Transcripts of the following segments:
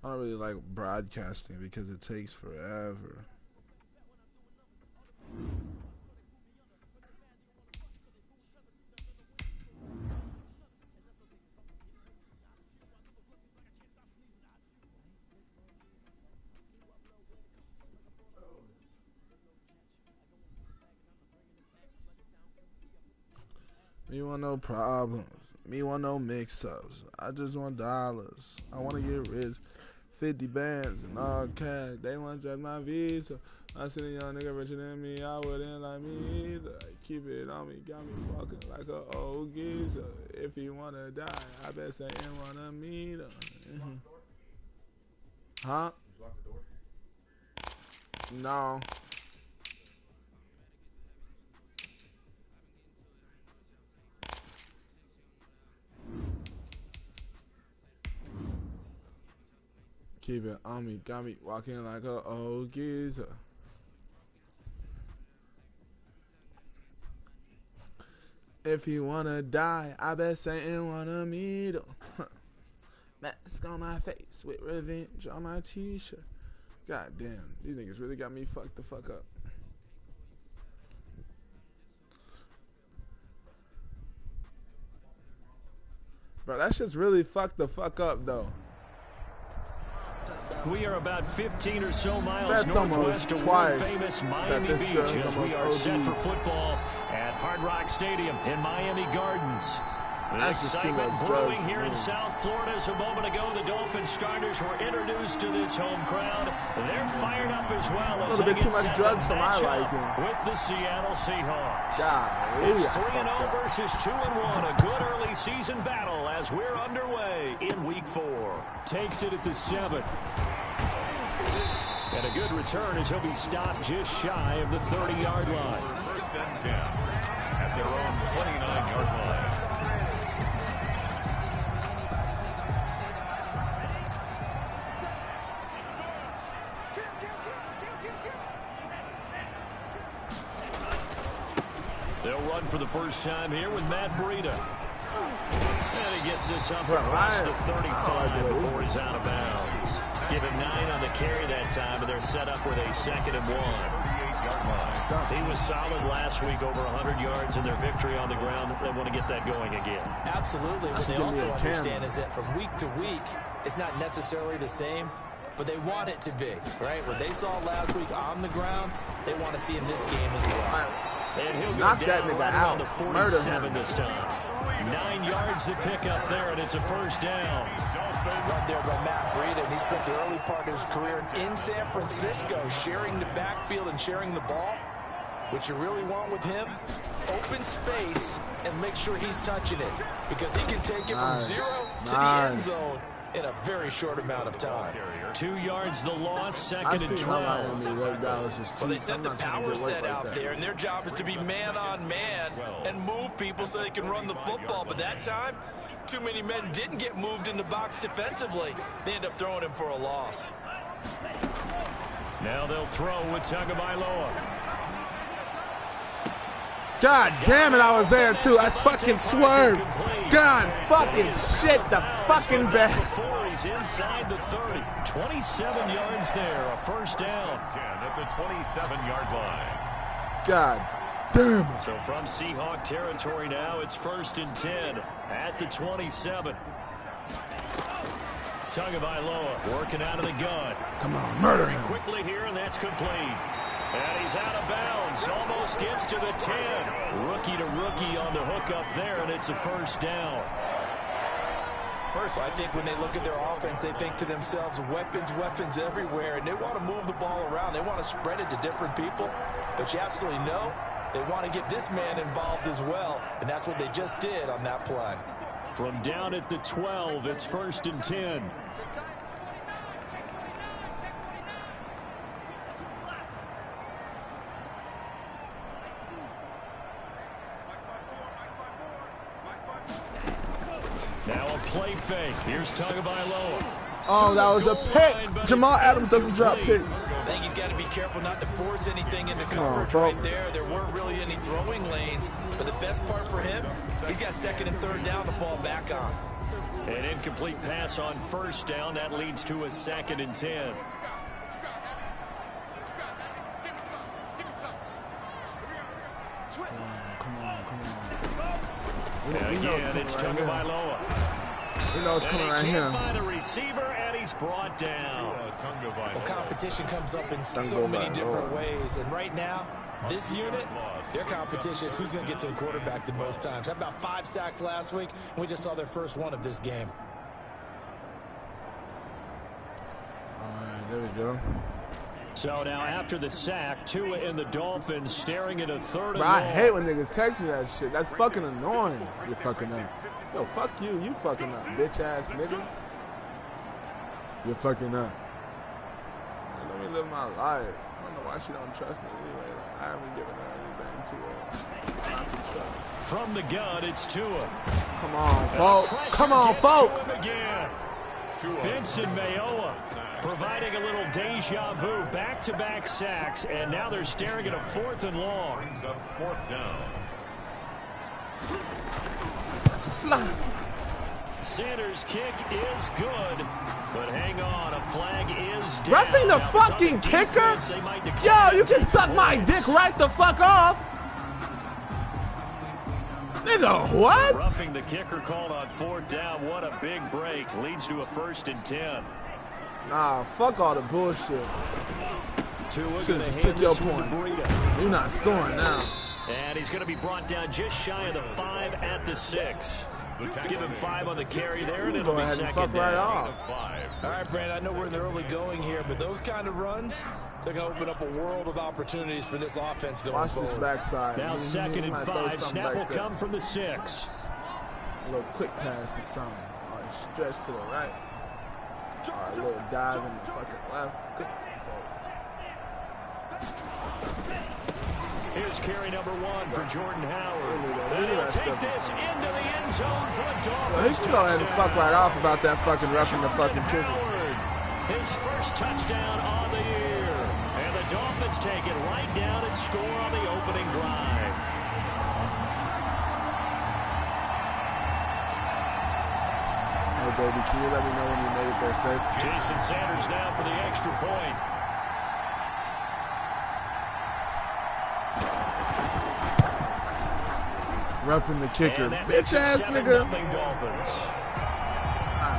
I don't really like broadcasting because it takes forever. Me want no problems. Me want no mix-ups. I just want dollars. I want to get rich. 50 bands and all cash. They want to judge my visa. I seen a young nigga richer than me. I wouldn't like me either. Keep it on me. Got me fucking like an old geezer. If he want to die, I bet say he want to meet him. Huh? Did you lock the door? No. Keep it on me, got me walking like a old geezer. If he wanna die, I bet Satan wanna meet him. Mask on my face with revenge on my t-shirt. God damn, these niggas really got me fucked the fuck up. Bro, that shit's really fucked the fuck up though. We are about 15 or so miles northwest of world-famous Miami Beach as we are set for football at Hard Rock Stadium in Miami Gardens. The excitement brewing here in South Florida. As a moment ago, the Dolphins starters were introduced to this home crowd. They're fired up as well as they get set to match up with the Seattle Seahawks. It's 3-0 versus 2-1. A good early season battle as we're underway in Week 4. Takes it at the 7. And a good return as he'll be stopped just shy of the 30-yard line. First and 10 at their own 29-yard line. They'll run for the first time here with Matt Breida. And he gets this up across the 35 before he's out of bounds. Give him 9 on the carry that time, and they're set up with a 2nd and 1. He was solid last week, over 100 yards in their victory on the ground. They want to get that going again. Absolutely. What they also understand is that from week to week, it's not necessarily the same, but they want it to be, right? What they saw last week on the ground, they want to see in this game as well. And he'll go down right around the 47 this time. 9 yards to pick up there, and it's a first down. Run there by Matt Breida, and he spent the early part of his career in San Francisco sharing the backfield and sharing the ball. What you really want with him, open space and make sure he's touching it, because he can take it from 0 to the end zone in a very short amount of time. 2 yards the loss, 2nd and 12. Well, they set the power set out there, and their job is to be man-on-man and move people so they can run the football. But that time, too many men didn't get moved in the box defensively. They end up throwing him for a loss. Now they'll throw with Tagovailoa. God damn it, I was there too. I fucking swerved. God fucking shit, the fucking bad. He's inside the 30. 27 yards there, a first down. 10 at the 27-yard line. God damn it. So from Seahawk territory now, it's 1st and 10 at the 27. Tagovailoa working out of the gun. Come on, murder him. Quickly here, and that's complete. And he's out of bounds, almost gets to the 10. Rookie to rookie on the hook up there, and it's a first down. Well, I think when they look at their offense, they think to themselves, weapons, weapons everywhere, and they want to move the ball around. They want to spread it to different people, but you absolutely know they want to get this man involved as well, and that's what they just did on that play. From down at the 12, it's 1st and 10. Now a play fake. Here's Tagovailoa. Oh, that was a pick. Jamal Adams doesn't drop picks. I think he's got to be careful not to force anything into coverage right there. There weren't really any throwing lanes, but the best part for him, he's got second and third down to fall back on. An incomplete pass on first down. That leads to a 2nd and 10. Come on. Again, it's Tagovailoa. You know it's coming right here. Find a receiver, and he's brought down. Well, competition comes up in so many different ways, and right now, this unit, their competition is who's going to get to the quarterback the most times. How about 5 sacks last week? We just saw their first one of this game. All right, there we go. So now after the sack, Tua and the Dolphins staring at a 3rd and long. I hate when niggas text me that shit. That's fucking annoying. You fucking up. Yo, fuck you. You fucking up, bitch ass nigga. You're fucking up. Man, let me live my life. I don't know why she don't trust me anyway. Like, I haven't given her anything to not to trust. From the gun, it's Tua. Come on, folk. Come on, folk. Again. Vincent Mayoa providing a little deja vu, back-to-back sacks, and now they're staring at a 4th and long. Brings up 4th down. Slap. Sanders' kick is good, but hang on, a flag is down. Roughing the fucking kicker? Yo, you can suck my dick right the fuck off. Nigga, what? Roughing the kicker called on 4th down. What a big break. Leads to a 1st and 10. Nah, fuck all the bullshit. Should've just took your point. You're not scoring now. And he's going to be brought down just shy of the 5 at the 6. Give him 5 on the carry there, and it'll be 2nd down. All right, Brandon, I know we're in the early going here, but those kind of runs, they're going to open up a world of opportunities for this offense going forward. Watch this backside. Now 2nd and 5. Snap will come from the 6. A little quick pass to something. All right, stretch to the right. All right, a little dive in the fucking left. Good. Here's carry number 1 for Jordan Howard. He'll take this into the end zone for a Dolphins. Well, he can go ahead and fuck right off about that fucking roughing the fucking kicker. His first touchdown on the year. And the Dolphins take it right down and score on the opening drive. Hey, baby, can you let me know when you made it there safe? Jason Sanders now for the extra point. Roughing the kicker. Bitch ass nigga. Dolphins.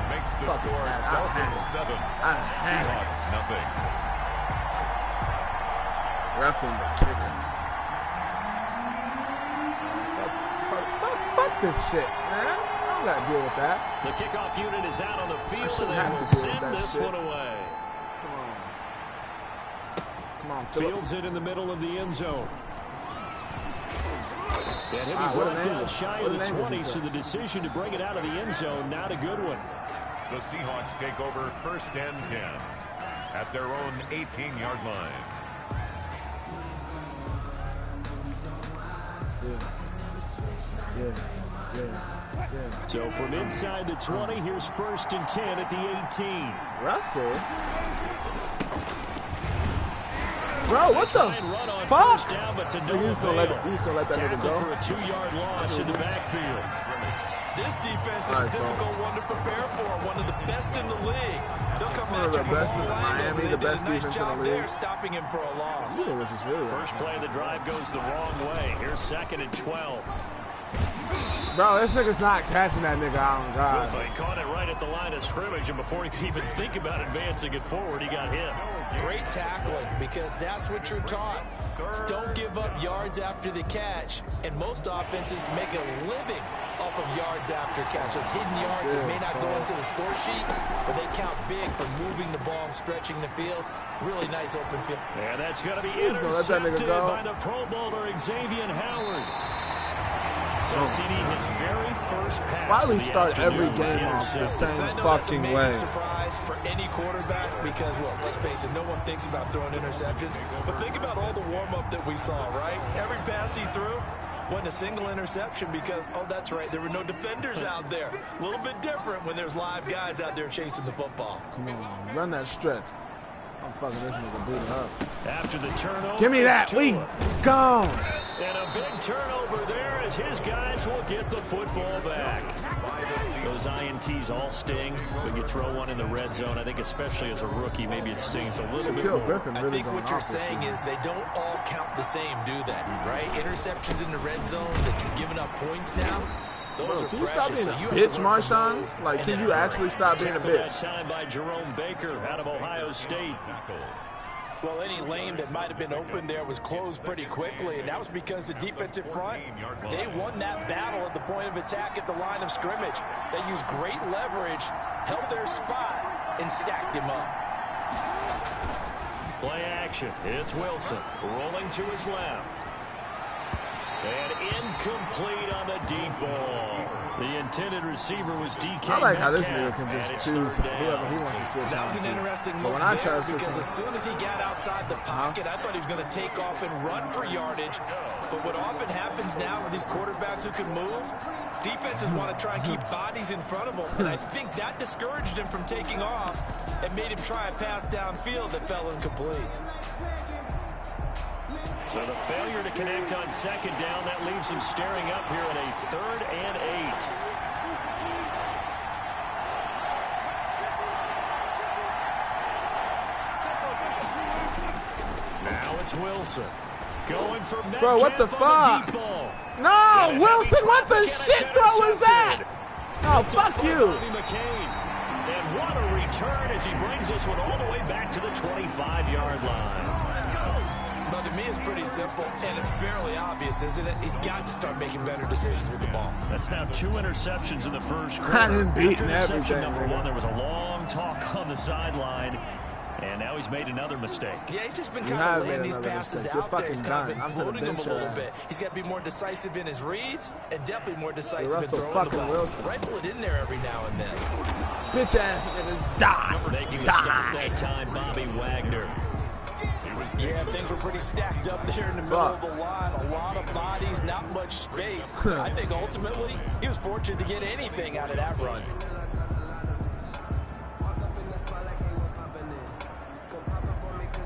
Makes the score Dolphins 7. Seahawks nothing. Roughing the kicker. Fuck this shit, man. I don't gotta deal with that. The kickoff unit is out on the field, and they have will to deal with send that this shit. one away. Come on, Fields it in the middle of the end zone. And he'll be brought down shy of the 20, so the decision to bring it out of the end zone, not a good one. The Seahawks take over 1st and 10 at their own 18-yard line. Yeah. So from inside the 20, here's 1st and 10 at the 18. Russell? Bro, what the fuck? Down, but to He's gonna let that nigga go. For a 2-yard loss in the backfield. This defense is a difficult one to prepare for. One of the best in the league. They'll come at you from all angles, and they did a nice job there stopping him for a loss. First play of the drive goes the wrong way. Here's 2nd and 12. Bro, this nigga's not catching that nigga out on God. He caught it right at the line of scrimmage, and before he could even think about advancing it forward, he got hit. Great tackling, because that's what you're taught. Don't give up yards after the catch, and most offenses make a living off of yards after catch. Those hidden yards that may not go into the score sheet, but they count big for moving the ball and stretching the field. Really nice open field. And that's going to be intercepted by the Pro Bowler Xavier Howard. So CD, his very first pass. Why do we start every game off the same fucking way? Surprise for any quarterback, because look, let's face it, no one thinks about throwing interceptions. But think about all the warm-up that we saw, right? Every pass he threw, Wasn't a single interception because, oh, that's right, there were no defenders out there. A little bit different when there's live guys out there chasing the football. Come on, run that stretch. I'm fucking this nigga booting up. After the turnover, give me that. We gone. And a big turnover there as his guys will get the football back. Those INTs all sting, but you throw one in the red zone. I think especially as a rookie, maybe it stings a little bit more. I think what you're saying is they don't all count the same, do they? Right? Interceptions in the red zone that you're giving up points now. Those are can you precious. stop being a bitch, Marshawn? Like, can you actually stop being a bitch? That time by Jerome Baker out of Ohio State. Well, any lane that might have been open there was closed pretty quickly, and that was because the defensive front, they won that battle at the point of attack at the line of scrimmage. They used great leverage, held their spot, and stacked him up. Play action. It's Wilson rolling to his left. And incomplete on the deep ball. The intended receiver was DK. I like how this nigga can just choose whoever he wants to switch on. That was an interesting look there because as soon as he got outside the pocket, I thought he was going to take off and run for yardage. But what often happens now with these quarterbacks who can move, defenses want to try and keep bodies in front of them. And I think that discouraged him from taking off and made him try a pass downfield that fell incomplete. So the failure to connect on second down, that leaves him staring up here at a 3rd and 8. Now it's Wilson. Going for Metcalf. Bro, what the fuck? No, Wilson, what the shit throw was that? Oh, fuck you. And what a return as he brings this one all the way back to the 25-yard line. But to me, it's pretty simple, and it's fairly obvious, isn't it? He's got to start making better decisions with the ball. That's now 2 interceptions in the first quarter. I didn't beat everything. Number 1, there was a long talk on the sideline, and now he's made another mistake. Yeah, he's just been kind of laying these passes out there. He's kind of been floating them a little bit. He's got to be more decisive in his reads, and definitely more decisive in throwing the ball. Rifle it in there every now and then. Bitch ass nigga, die. Making the stop that time, Bobby Wagner. Yeah, things were pretty stacked up there in the middle of the line. A lot of bodies, not much space. I think ultimately he was fortunate to get anything out of that run.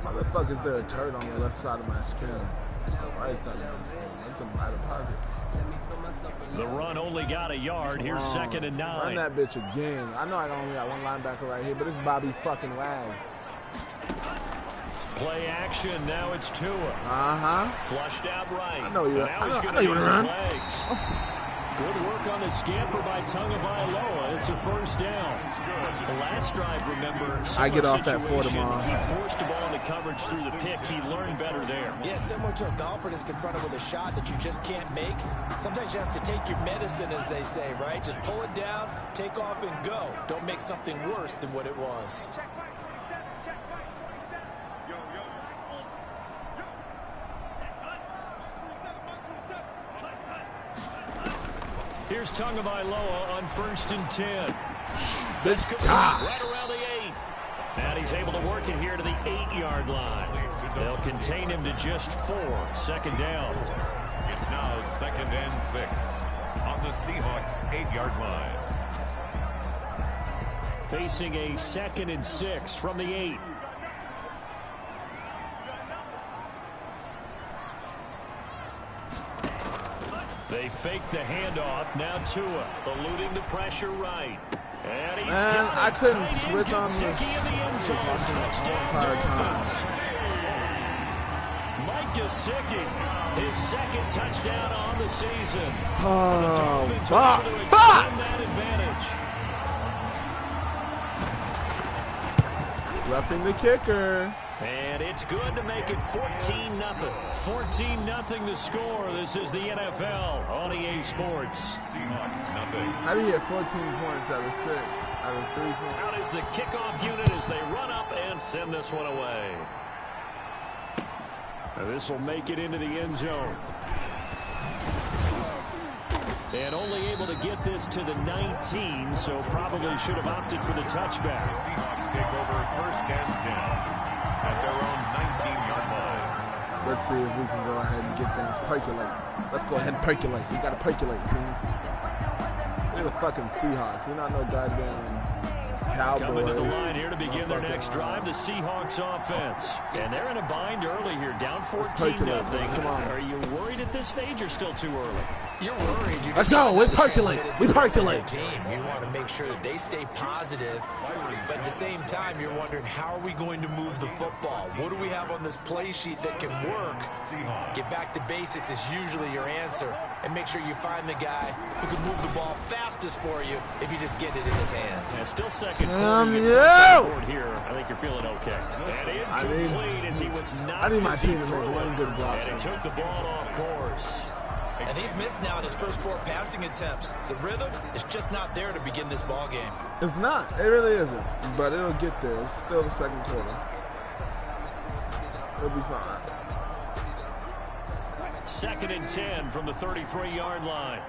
How the fuck is there a turd on the left side of my skin? Right side of my skin. That's a out of pocket. The run only got a yard. Here's 2nd and 9. Run that bitch again. I know I only got one linebacker right here, but it's Bobby fucking Wags. Play action. Now it's Tua. Flushed out right. I know you. Now he's going to use his legs. Good work on the scamper by Tagovailoa. It's a 1st down. The last drive, remember, I get off that 4 tomorrow. He forced the ball into coverage through the pick. He learned better there. Yeah, similar to a golfer that's confronted with a shot that you just can't make. Sometimes you have to take your medicine, as they say, right? Just pull it down, take off, and go. Don't make something worse than what it was. Here's Tagovailoa on 1st and 10. Bitch, right around the 8. And he's able to work it here to the 8-yard line. They'll contain him to just 4. 2nd down. It's now 2nd and 6 on the Seahawks 8-yard line. Facing a 2nd and 6 from the 8. They fake the handoff. Now Tua eluding the pressure right. And he's I couldn't switch on the end zone. Touchdown Dolphins. Mike Gesicki, his 2nd touchdown on the season. Oh, fuck! That advantage. Roughing the kicker. And it's good to make it 14-0. 14-0 the score. This is the NFL on EA Sports. How do you get 14 points out of 6? Out of 3 points? Out is the kickoff unit as they run up and send this one away. Now this will make it into the end zone. And only able to get this to the 19, so probably should have opted for the touchback. The Seahawks take over 1st and 10 at their own 19-yard line. Let's see if we can go ahead and get things percolate. Let's go ahead and percolate. We gotta percolate, team. We're the fucking Seahawks. We're not no goddamn Cowboys. Coming to the line here to begin their next drive, the Seahawks offense. And they're in a bind early here, down 14-0. Come on. Are you worried at this stage or still too early? You're worried. Let's go. We percolate. We percolate. Team. You want to make sure that they stay positive, but at the same time, you're wondering, how are we going to move the football? What do we have on this play sheet that can work? Get back to basics is usually your answer, and make sure you find the guy who can move the ball fastest for you if you just get it in his hands. Yeah, still second quarter here. I think you're feeling okay. And incomplete as he was not. I need my team to make one good block. And he took the ball off course. And he's missed now in his first 4 passing attempts. The rhythm is just not there to begin this ball game. It's not. It really isn't. But it'll get there. It's still the second quarter. It'll be fine. 2nd and 10 from the 33-yard line.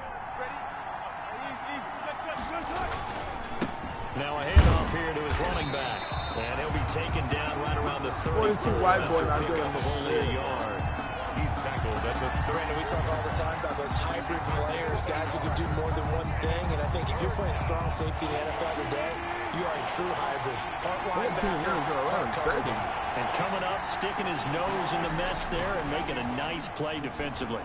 Now a handoff here to his running back. And he'll be taken down right around the 30. 42 white boy not doing only a yard. He's tackled at the 30. Brandon, we talk all the time about those hybrid players, guys who can do more than one thing. And I think if you're playing strong safety in the NFL today, you are a true hybrid. Part linebacker, part cover guy. And coming up, sticking his nose in the mess there and making a nice play defensively.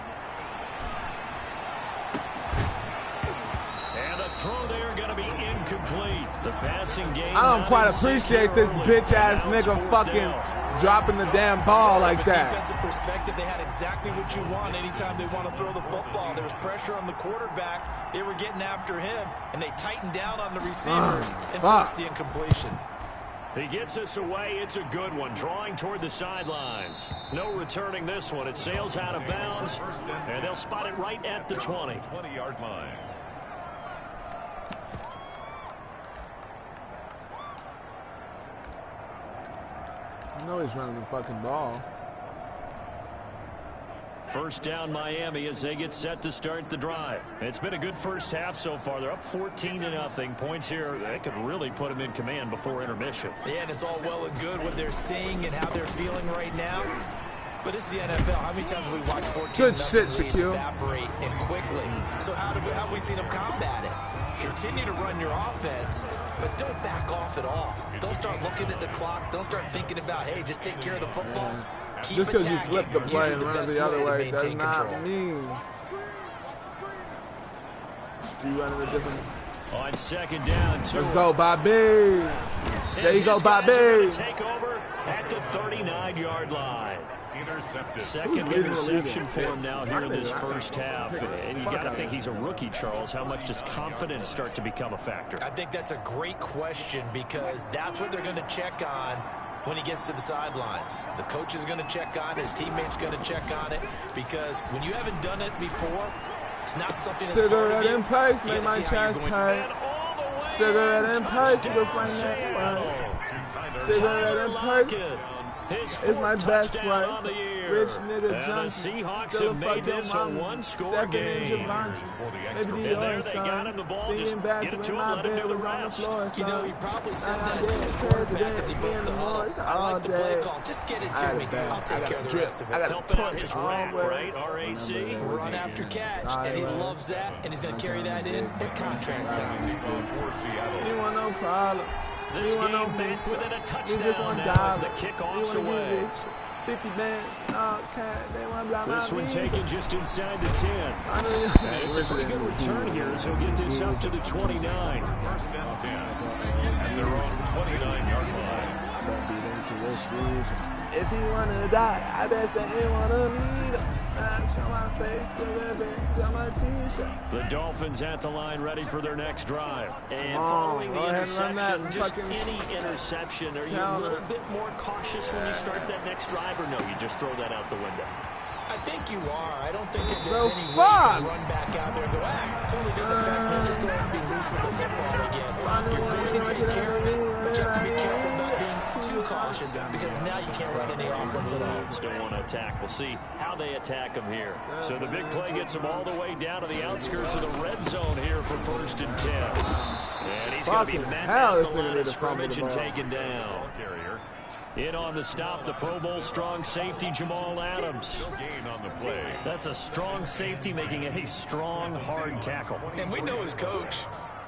And the throw there going to be incomplete. The passing game. I don't quite appreciate this bitch-ass nigga fucking dropping the damn ball like that. From a defensive perspective, they had exactly what you want anytime they want to throw the football. There was pressure on the quarterback. They were getting after him, and they tightened down on the receivers and forced the incompletion. He gets us away. It's a good one. Drawing toward the sidelines. No returning this one. It sails out of bounds, and they'll spot it right at the 20. 20-yard line. I know he's running the fucking ball. First down Miami as they get set to start the drive. It's been a good first half so far. They're up 14-0. Points here, they could really put them in command before intermission. Yeah, and it's all well and good what they're seeing and how they're feeling right now. But it's the NFL. How many times have we watched 14-0 leads evaporate and quickly? So how have we seen them combat it? Continue to run your offense, but don't back off at all. Don't start looking at the clock. Don't start thinking about, hey, just take care of the football. Keep just because you attacking. flip the play and run it the other way does not control. mean you run in a different. On second down, let's go, Bobby. There you go, Bobby. Take over at the 39-yard line. Intercepted. Second interception for him now here in this first half. And you got to think he's a rookie, Charles. How much does confidence start to become a factor? I think that's a great question because that's what they're going to check on when he gets to the sidelines. The coach is going to check on it. His teammates going to check on it because when you haven't done it before, it's not something that's cigarette in place, make my chest hurt. Cigarette in place, you can find that one. Cigarette in place. It's my best fight. Rich nigga junkie. Still a fucking mama. Stepping in Javante. Maybe the other son. Being back to when my bed was on the floor. You know, he probably said that to his quarterback as he broke the huddle. I like the play call. Just get it to me. I'll take care of the rest of it. I got a punch rack, right? R-A-C. Run after catch. And he loves that. And he's going to carry that in at contract time. You want no problem. This game ends within a touchdown now as the kickoff's away. 50 bands, this one taken just inside the 10. And it's a pretty good return here as he'll get this up to the 29. First and 10 at their own 29-yard line. If he wanna die, I bet say he wanna meet him. Show my face, got my t-shirt. The Dolphins at the line ready for their next drive. And following the interception, just any interception, are you a little bit more cautious when you start that next drive, or no, you just throw that out the window? I think you are. I don't think that there's any way to run back out there and go, totally didn't affect me. Just go ahead and be loose with the football again. You're going to take care of it, but you have to be careful about being too cautious because now you can't run any offense at all. Just don't want to attack. We'll see how they attack him here. So the big play gets him all the way down to the outskirts of the red zone here for 1st and 10. And he's going to be met at the line of scrimmage and taken down. In on the stop, the Pro Bowl strong safety, Jamal Adams. Gain on the play. That's a strong safety making a strong, hard tackle. And we know his coach.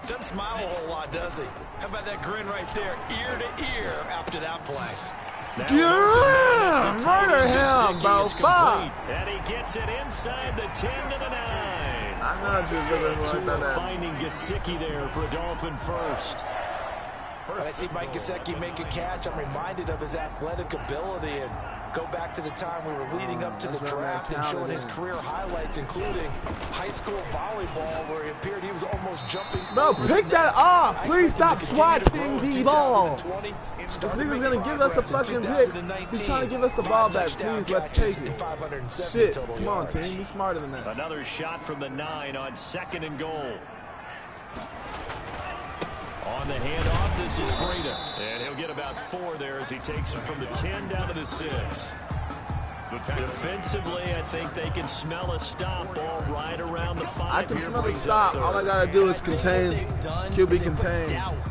Doesn't smile a whole lot, does he? How about that grin right there, ear to ear after that play? Yeah, murder him, bro. Fuck. And he gets it inside the 10 to the 9. I know you really want that. Finding Gesicki there for a Dolphin first. When I see Mike Gesicki make a catch, I'm reminded of his athletic ability and go back to the time we were leading up to the draft and showing his career highlights, including high school volleyball, where it appeared he was almost jumping. Bro, pick that off. Please stop swatting the ball. This nigga's gonna give us a fucking pick. He's trying to give us the ball back. Please, let's take it. Shit, come on, team. Be smarter than that. Another shot from the 9 on 2nd and goal. On the handoff, this is Breda. And he'll get about 4 there as he takes him from the 10 down to the 6. Defensively, I think they can smell a stop ball right around the 5. I can smell the stop. All I gotta do is contain. QB contain.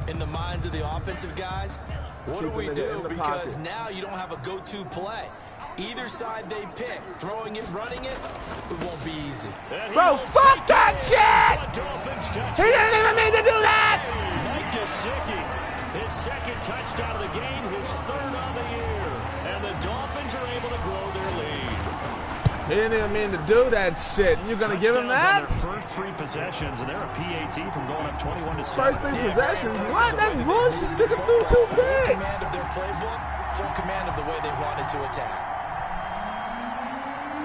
In the minds of the offensive guys, what do we do? Because now you don't have a go-to play. Either side they pick, throwing it, running it, it won't be easy. Bro, fuck that shit! He didn't even mean to do that! Mike Gesicki, his 2nd touchdown of the game, his 3rd on the year. And the Dolphins are able to grow their lead. He didn't even mean to do that shit. You're going to give him that? On their first 3 possessions, and they're a PAT from going up 21 to 7. First 3 possessions? What? That's bullshit. Took us through 2 picks. Full command of their playbook, full command of the way they wanted to attack.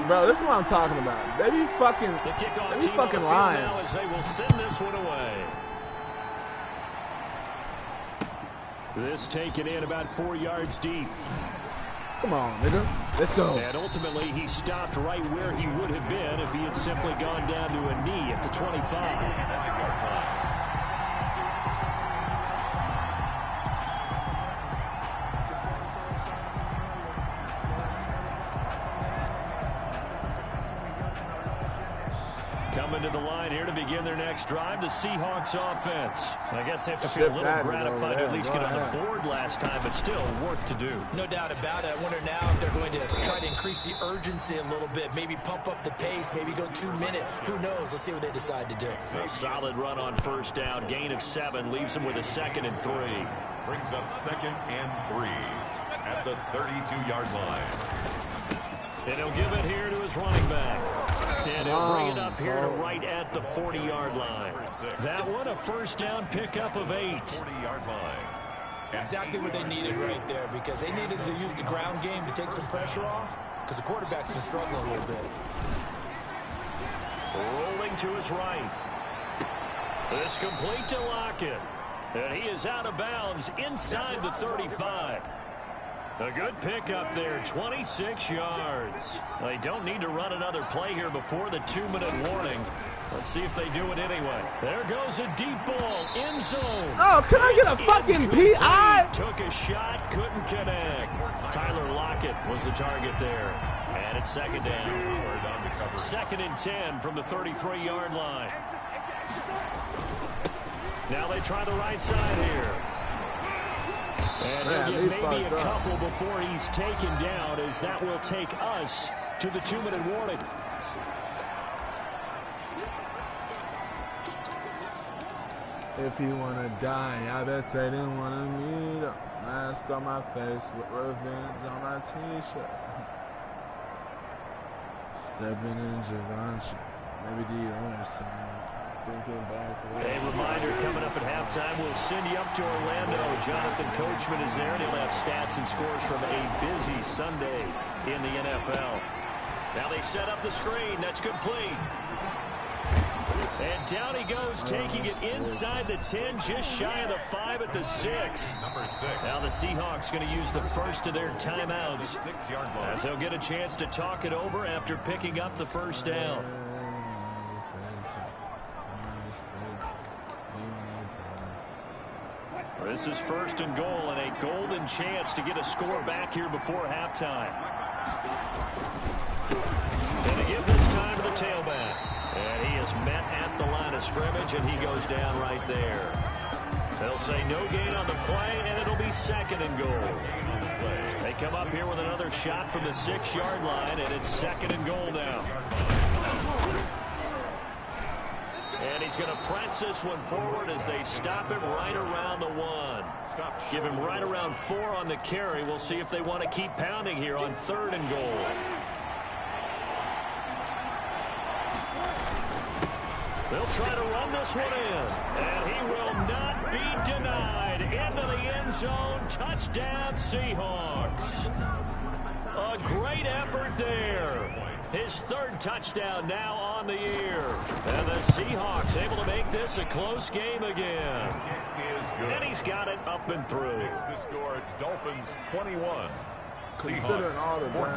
Bro, this is what I'm talking about. They be fucking lying. Now as they will send this one away. This taken in about 4 yards deep. Come on, nigga. Let's go. And ultimately, he stopped right where he would have been if he had simply gone down to a knee at the 25. Coming to the line here to begin their next drive, the Seahawks offense. I guess they have to feel a little gratified to at least get on the board last time, but still work to do. No doubt about it. I wonder now if they're going to try to increase the urgency a little bit, maybe pump up the pace, maybe go 2 minute. Who knows? Let's see what they decide to do. A solid run on 1st down, gain of 7, leaves them with a 2nd and 3. Brings up 2nd and 3 at the 32-yard line. And he'll give it here to his running back. And he'll bring it up here to right at the 40-yard line. That one, a 1st down pickup of 8. 40-yard line. Exactly what they needed right there, because they needed to use the ground game to take some pressure off, because the quarterback's been struggling a little bit. Rolling to his right. This complete to Lockett. And he is out of bounds inside the 35. A good pickup there, 26 yards. They don't need to run another play here before the 2-minute warning. Let's see if they do it anyway. There goes a deep ball, end zone. Oh, can I get a fucking PI? Took a shot, couldn't connect. Tyler Lockett was the target there. And it's 2nd down. 2nd and 10 from the 33-yard line. Now they try the right side here. And he'll get maybe a couple before he's taken down, as that will take us to the 2-minute warning. If you want to die, I bet say they want to meet up. Mask on my face with revenge on my t-shirt. Stepping in Givenchy. Maybe the orange sign. A reminder coming up at halftime, we'll send you up to Orlando. Jonathan Coachman is there, and he'll have stats and scores from a busy Sunday in the NFL. Now they set up the screen. That's complete. And down he goes, taking it inside the 10, just shy of the 5 at the 6. Number 6. Now the Seahawks going to use the first of their timeouts, as they'll get a chance to talk it over after picking up the 1st down. This is 1st and goal, and a golden chance to get a score back here before halftime. And to give this time to the tailback. And he is met at the line of scrimmage, and he goes down right there. They'll say no gain on the play, and it'll be 2nd and goal. They come up here with another shot from the 6-yard line, and it's 2nd and goal now. And he's going to press this one forward as they stop it right around the 1. Give him right around 4 on the carry. We'll see if they want to keep pounding here on 3rd and goal. They'll try to run this one in, and he will not be denied. Into the end zone, touchdown Seahawks. A great effort there. His 3rd touchdown now on the year. And the Seahawks able to make this a close game again. And he's got it up and through. The score, Dolphins 21, Considering all the 14.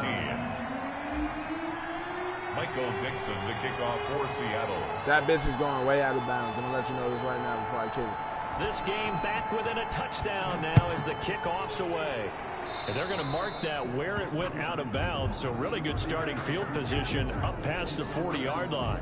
Michael Dixon to kick off for Seattle. That bitch is going way out of bounds. I'm going to let you know this right now before I kick it. This game back within a touchdown now as the kickoff's away. And they're going to mark that where it went out of bounds. So really good starting field position up past the 40-yard line.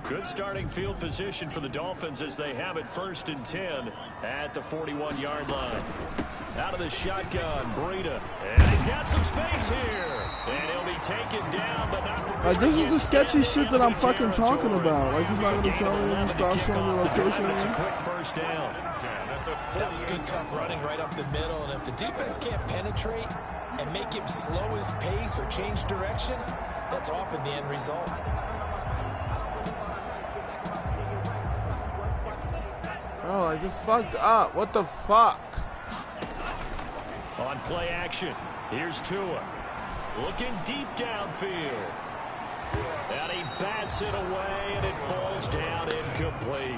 Good starting field position for the Dolphins as they have it 1st and 10 at the 41-yard line. Out of the shotgun, Breida. And he's got some space here. And he'll be taken down, but not... Like, this is the sketchy shit that I'm fucking talking about. Like, he's not going to tell me when you start showing the location. It's a quick 1st down. That was good, tough running right up the middle. And if the defense can't penetrate and make him slow his pace or change direction, that's often the end result. Oh, I just fucked up. What the fuck? On play action, here's Tua. Looking deep downfield. And he bats it away, and it falls down incomplete.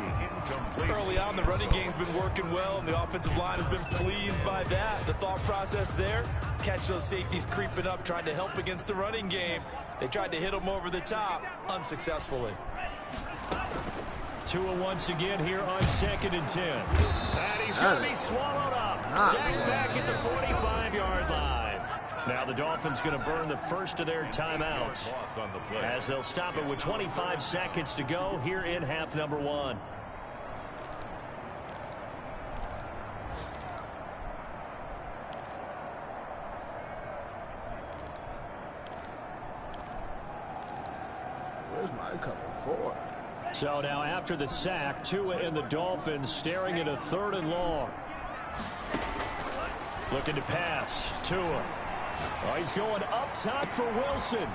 Early on, the running game's been working well, and the offensive line has been pleased by that. The thought process there, catch those safeties creeping up, trying to help against the running game. They tried to hit them over the top, unsuccessfully. Tua once again here on 2nd and 10. And he's going to be swallowed up. Sacked back at the 45-yard line. Now the Dolphins going to burn the first of their timeouts as they'll stop it with 25 seconds to go here in half number 1. Where's my cover for? So now after the sack, Tua and the Dolphins staring at a 3rd and long. Looking to pass. Tua. Oh, he's going up top for Wilson.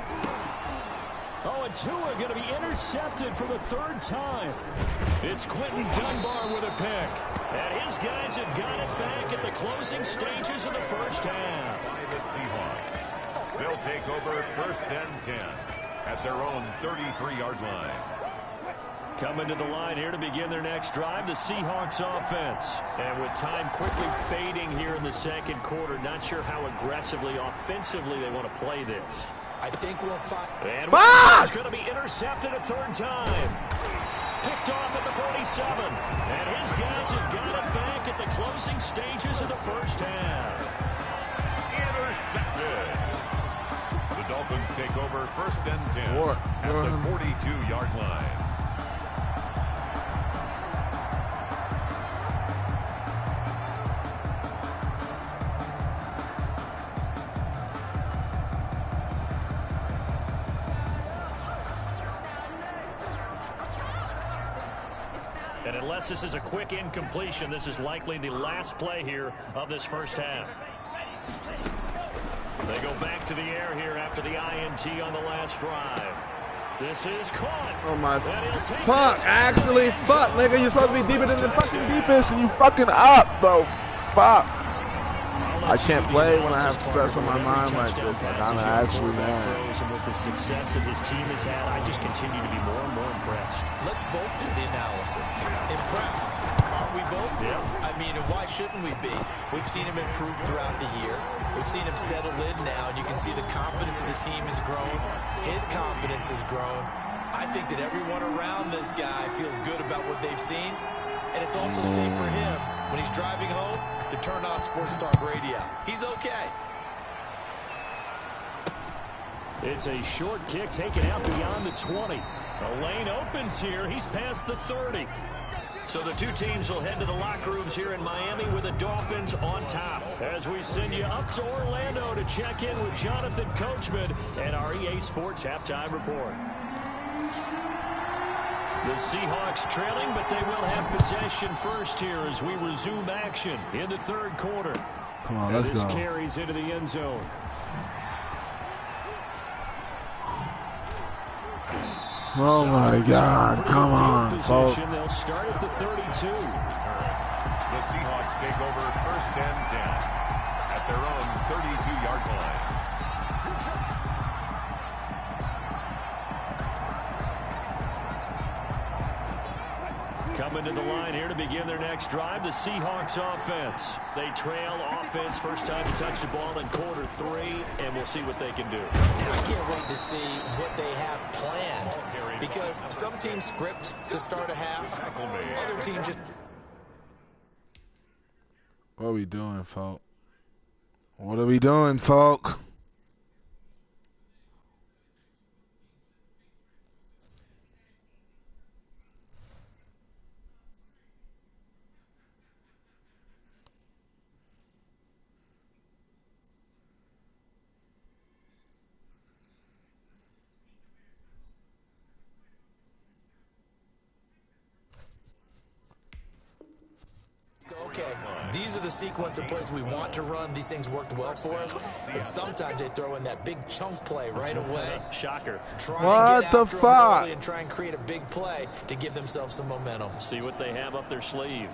Oh, and Tua going to be intercepted for the 3rd time. It's Quentin Dunbar with a pick. And his guys have got it back at the closing stages of the 1st half. The Seahawks. They'll take over 1st and 10 at their own 33-yard line. Coming to the line here to begin their next drive, the Seahawks offense. And with time quickly fading here in the 2nd quarter, not sure how aggressively, offensively they want to play this. I think we'll find... And Wilson's going to be intercepted a 3rd time. Picked off at the 47. And his guys have got it back at the closing stages of the 1st half. Intercepted. The Dolphins take over 1st and 10 at the 42-yard line. And unless this is a quick incompletion, this is likely the last play here of this 1st half. They go back to the air here after the INT on the last drive. This is caught. Oh my fuck. Actually, fuck, nigga. You're supposed to be deeper than the fucking deepest, and you fucking up, bro. Fuck. I can't play when I have stress on my mind like this. Like, I'm actually mad. With the success that his team has had, I just continue to be more and more impressed. Let's both do the analysis. Impressed. Aren't we both? Yeah. I mean, why shouldn't we be? We've seen him improve throughout the year. We've seen him settle in now, and you can see the confidence of the team has grown. His confidence has grown. I think that everyone around this guy feels good about what they've seen. And it's also safe for him when he's driving home to turn on Sports Talk Radio. He's okay. It's a short kick taken out beyond the 20. The lane opens here. He's past the 30. So the two teams will head to the locker rooms here in Miami with the Dolphins on top. As we send you up to Orlando to check in with Jonathan Coachman and our EA Sports Halftime Report. The Seahawks trailing, but they will have possession first here as we resume action in the third quarter. Come on, let's go. This carries into the end zone. Oh my God, come on, folks. They'll start at the 32. The Seahawks take over 1st and 10 at their own 32-yard line. Coming to the line here to begin their next drive, the Seahawks offense. They trail offense, first time to touch the ball in quarter 3, and we'll see what they can do. I can't wait to see what they have planned, because some teams script to start a half, other teams just... What are we doing, folk? What are we doing, folk? Okay, these are the sequence of plays we want to run. These things worked well for us, and sometimes they throw in that big chunk play right away. Shocker. What the fuck? And try and create a big play to give themselves some momentum. See what they have up their sleeve.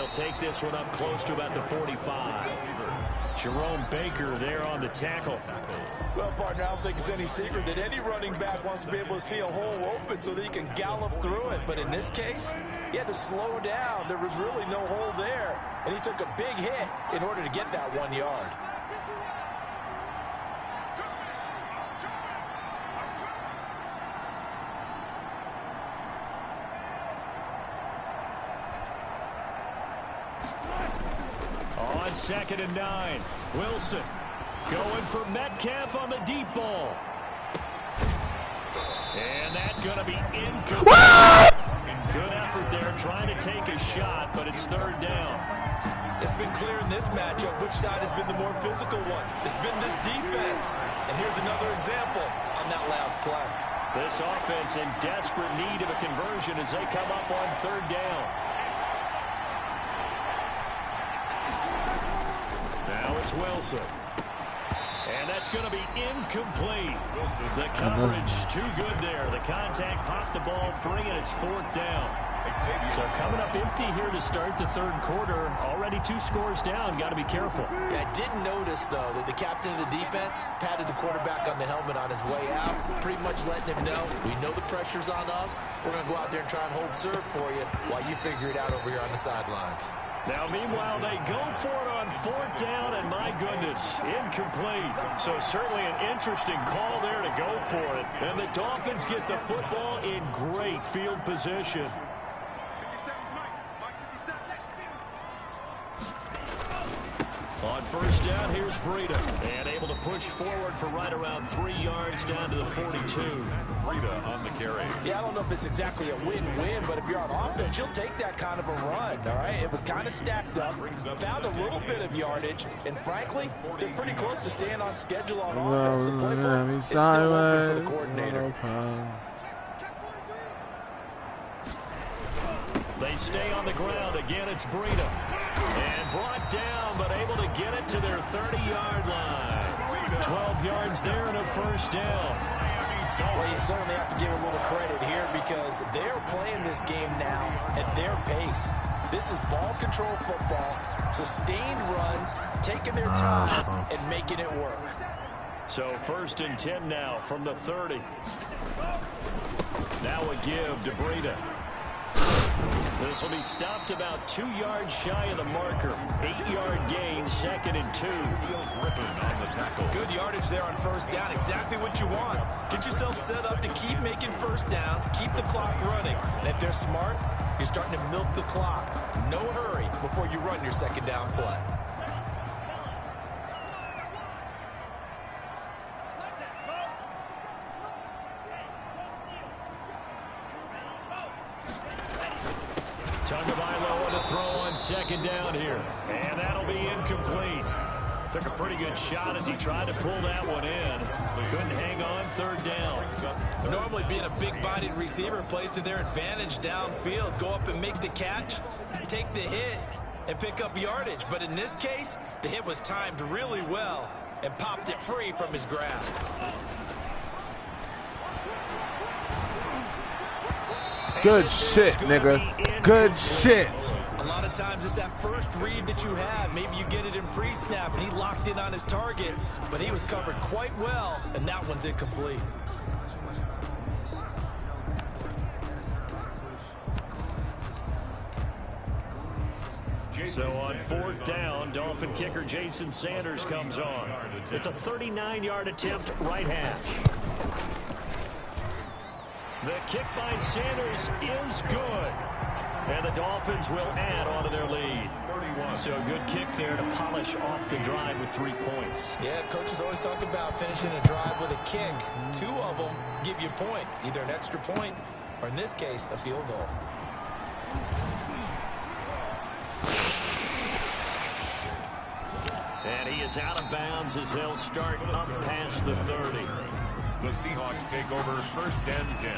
Take this one up close to about the 45. Jerome Baker there on the tackle. Well, partner, I don't think it's any secret that any running back wants to be able to see a hole open so that he can gallop through it. But in this case, he had to slow down. There was really no hole there, and he took a big hit in order to get that 1 yard. On 2nd and 9, Wilson going for Metcalf on the deep ball. And that's going to be incomplete. Good effort there trying to take a shot, but it's 3rd down. It's been clear in this matchup which side has been the more physical one. It's been this defense. And here's another example on that last play. This offense in desperate need of a conversion as they come up on 3rd down. Now it's Wilson. And that's going to be incomplete. The coverage too good there. The contact popped the ball free, and it's 4th down. So coming up empty here to start the 3rd quarter. Already 2 scores down. Got to be careful. Yeah, I did notice, though, that the captain of the defense patted the quarterback on the helmet on his way out, pretty much letting him know, we know the pressure's on us. We're going to go out there and try and hold serve for you while you figure it out over here on the sidelines. Now, meanwhile, they go for it on 4th down, and my goodness, incomplete. So certainly an interesting call there to go for it. And the Dolphins get the football in great field position. On 1st down, here's Breida. And able to push forward for right around 3 yards down to the 42. Breida on the carry. Yeah, I don't know if it's exactly a win-win, but if you're on offense, you'll take that kind of a run, all right? It was kind of stacked up, found a little bit of yardage, and frankly, they're pretty close to staying on schedule on offense. The playbook is still open for the coordinator. They stay on the ground. Again, it's Breida. And brought down, but able to get it to their 30-yard line. 12 yards there and a 1st down. Well, you certainly have to give a little credit here because they're playing this game now at their pace. This is ball control football, sustained runs, taking their time and making it work. So 1st and 10 now from the 30. Now a give to Breida. This will be stopped about 2 yards shy of the marker. 8-yard gain, 2nd and 2. On the tackle. Good yardage there on 1st down. Exactly what you want. Get yourself set up to keep making 1st downs, keep the clock running. And if they're smart, you're starting to milk the clock. No hurry before you run your 2nd down play. Tagovailoa on the throw on 2nd down here. And that'll be incomplete. Took a pretty good shot as he tried to pull that one in, but couldn't hang on 3rd down. Normally being a big-bodied receiver plays to their advantage downfield. Go up and make the catch, take the hit, and pick up yardage. But in this case, the hit was timed really well and popped it free from his grasp. Good shit, nigga. Good shit. A lot of times it's that first read that you have. Maybe you get it in pre-snap, and he locked in on his target, but he was covered quite well, and that one's incomplete. So on 4th down, Dolphin kicker Jason Sanders comes on. It's a 39-yard attempt, right hash. The kick by Sanders is good. And the Dolphins will add on to their lead. So a good kick there to polish off the drive with 3 points. Yeah, coaches always talk about finishing a drive with a kick. 2 of them give you points, either an extra point or, in this case, a field goal. And he is out of bounds as they'll start up past the 30. The Seahawks take over 1st and 10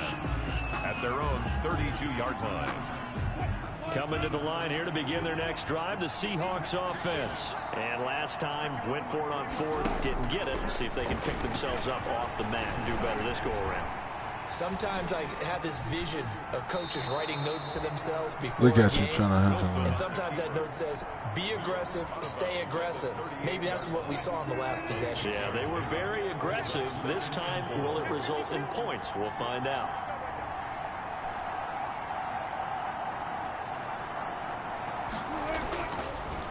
at their own 32-yard line. Coming to the line here to begin their next drive, the Seahawks offense. And last time, went for it on 4th, didn't get it. See if they can pick themselves up off the mat and do better this go-around. Sometimes I have this vision of coaches writing notes to themselves before Look at a you game, trying to have something. and sometimes that note says, be aggressive, stay aggressive. Maybe that's what we saw in the last possession. Yeah, they were very aggressive. This time, will it result in points? We'll find out.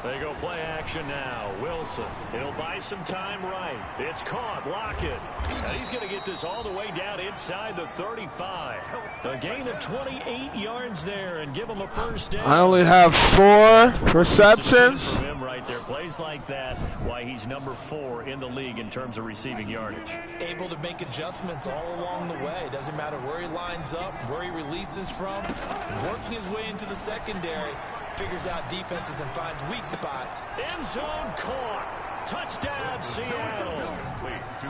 They go play action now. Wilson. He'll buy some time right. It's caught. Lockett. And he's going to get this all the way down inside the 35. A gain of 28 yards there and give him a 1st down. I only have 4 receptions. From him right there. Plays like that, why he's number 4 in the league in terms of receiving yardage. Able to make adjustments all along the way. Doesn't matter where he lines up, where he releases from. Working his way into the secondary. Figures out defenses and finds weak spots. End zone caught. Touchdown, Seattle.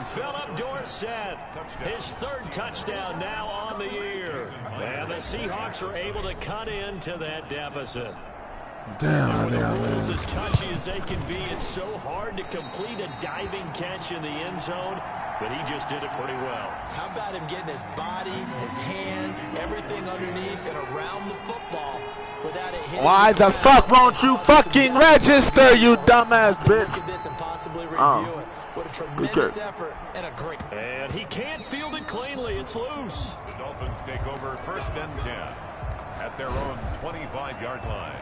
Philip Dorsett, his 3rd touchdown now on the year. And the Seahawks are able to cut into that deficit. Damn, the rules as touchy as they can be, it's so hard to complete a diving catch in the end zone, but he just did it pretty well. How about him getting his body, his hands, everything underneath and around the football without it hitting? Why the fuck won't you fucking register, you dumbass bitch? Look at this and possibly review it. What a tremendous effort and a great. And he can't field it cleanly. It's loose. The Dolphins take over 1st and 10 at their own 25-yard line.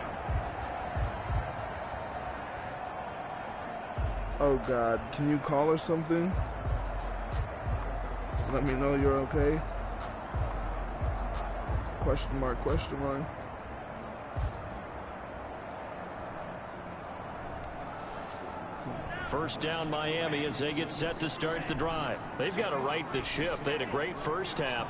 Oh God, can you call or something? Let me know you're okay. Question mark, question mark. First down Miami as they get set to start the drive. They've got to right the ship. They had a great first half,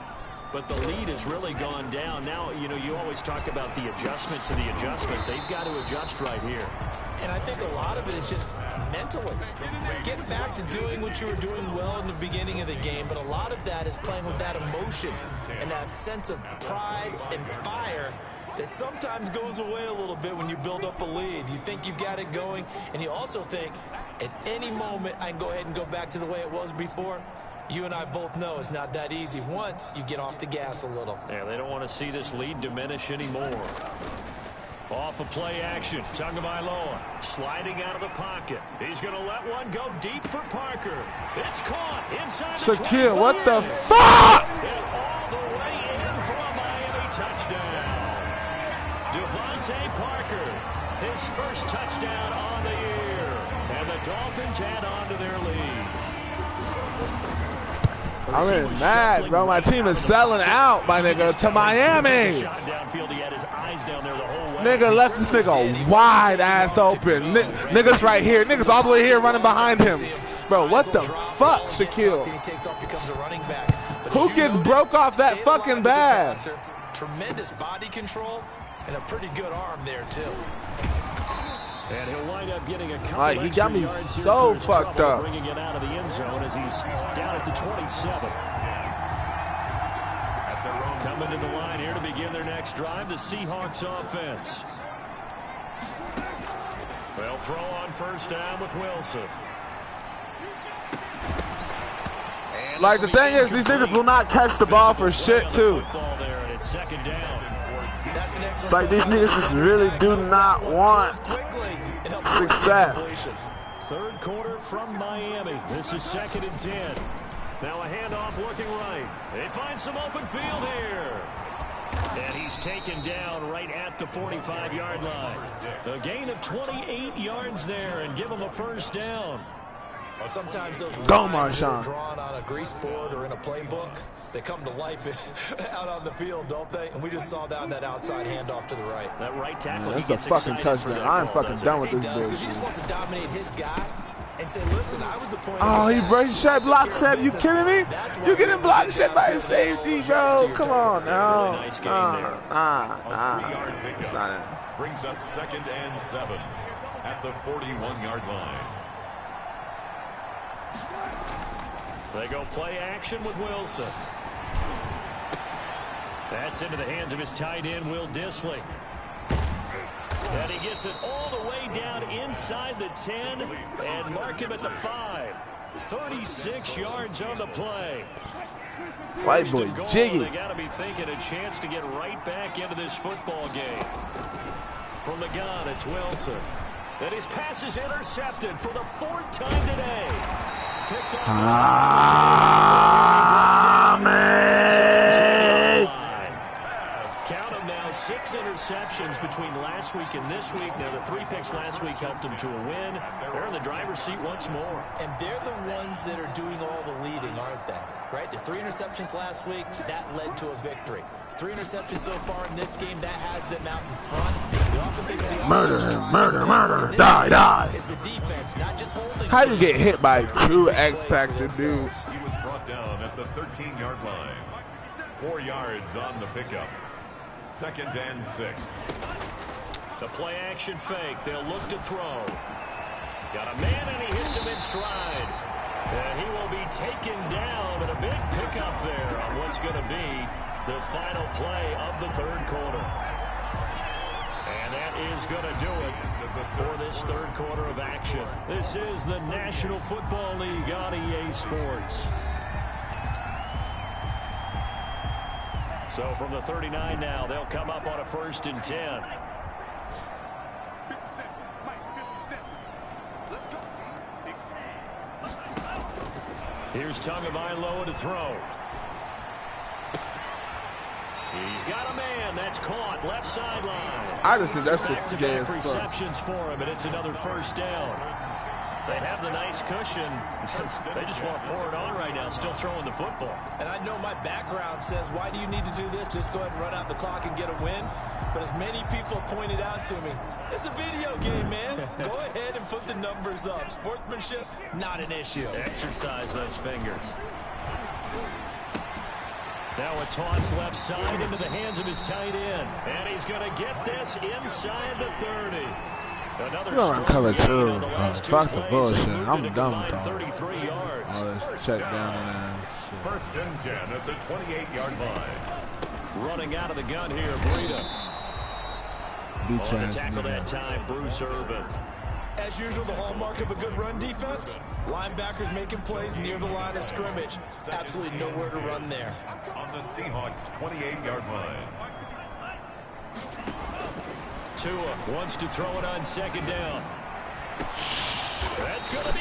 but the lead has really gone down. Now, you know, you always talk about the adjustment to the adjustment. They've got to adjust right here. And I think a lot of it is just mentally. Get back to doing what you were doing well in the beginning of the game, but a lot of that is playing with that emotion and that sense of pride and fire that sometimes goes away a little bit when you build up a lead. You think you've got it going, and you also think, at any moment, I can go ahead and go back to the way it was before. You and I both know it's not that easy once you get off the gas a little. Yeah, they don't want to see this lead diminish anymore. Off of play action, Tagovailoa sliding out of the pocket. He's going to let one go deep for Parker. It's caught inside the Shaquille, what the fuck? And all the way in for a Miami touchdown. Devontae Parker, his first touchdown on the year. And the Dolphins add on to their lead. I'm really mad, bro. My team is selling out, my nigga, to Miami. Nigga left this nigga wide ass open. Niggas right here. Niggas all the way here running behind him. Bro, what the fuck, Shaquille? Who gets broke off that fucking bad? Tremendous body control and a pretty good arm there, too. And he'll wind up getting a couple he got me so fucked up. Bringing it out of the end zone as he's down at the 27. Coming to the line here to begin their next drive, the Seahawks offense. They'll throw on first down with Wilson. Like, the thing is, these niggas will not catch the ball for shit, too. It's second down. It's like these niggas just really do not want success. Third quarter from Miami. This is 2nd and 10. Now a handoff looking right. They find some open field here. And he's taken down right at the 45-yard line. A gain of 28 yards there and give him a first down. Well, sometimes those lines are drawn on a grease board or in a playbook, they come to life out on the field, don't they? And we just saw down that outside handoff to the right. That right tackle. That's a fucking touchdown. I'm fucking done with this bitch. He just wants to dominate his guy and say, listen, I was the point. Oh, he breaks shot, block shot. You kidding me? You getting block shot by his safety, bro? Come on now. It's not it. Brings up 2nd and 7 at the 41-yard line. They go play action with Wilson. That's into the hands of his tight end, Will Dissly. And he gets it all the way down inside the 10 and mark him at the 5. 36 yards on the play. Fight boy, Jiggy. They got to be thinking a chance to get right back into this football game. From the gun, it's Wilson. And his pass is intercepted for the 4th time today. Count them now, 6 interceptions between last week and this week. Now the 3 picks last week helped them to a win. They're in the driver's seat once more. And they're the ones that are doing all the leading, aren't they? Right? The 3 interceptions last week, that led to a victory. 3 interceptions so far in this game, that has them out in front. Murder, die. It's the defense, not just holding. How you get hit by 2 X-Factor dudes? He was brought down at the 13-yard line. 4 yards on the pickup. 2nd and 6. The play action fake. They'll look to throw. Got a man and he hits him in stride. And he will be taken down, but a big pickup there on what's going to be the final play of the 3rd quarter. And that is going to do it for this 3rd quarter of action. This is the National Football League on EA Sports. So from the 39 now, they'll come up on a 1st and 10. Here's Tagovailoa to throw. He's got a man that's caught left sideline. I just think that's just gay as fuck. Receptions for him, and it's another first down. They have the nice cushion. They just want to pour it on right now, still throwing the football. And I know my background says, why do you need to do this? Just go ahead and run out the clock and get a win. But as many people pointed out to me, it's a video game, man. Go ahead and put the numbers up. Sportsmanship, not an issue. Exercise those fingers. Now a toss left side into the hands of his tight end. And he's going to get this inside the 30. Another You're on cover 2. Fuck the bullshit. I'm done with all 33 yards. this check down and shit. 1st and 10 at the 28-yard line. Running out of the gun here, Breida. Beat On the tackle that time, Bruce Irvin. As usual, the hallmark of a good run defense, linebackers making plays near the line of scrimmage. Absolutely nowhere to run there. On the Seahawks 28-yard line. 2 Tua wants to throw it on second down.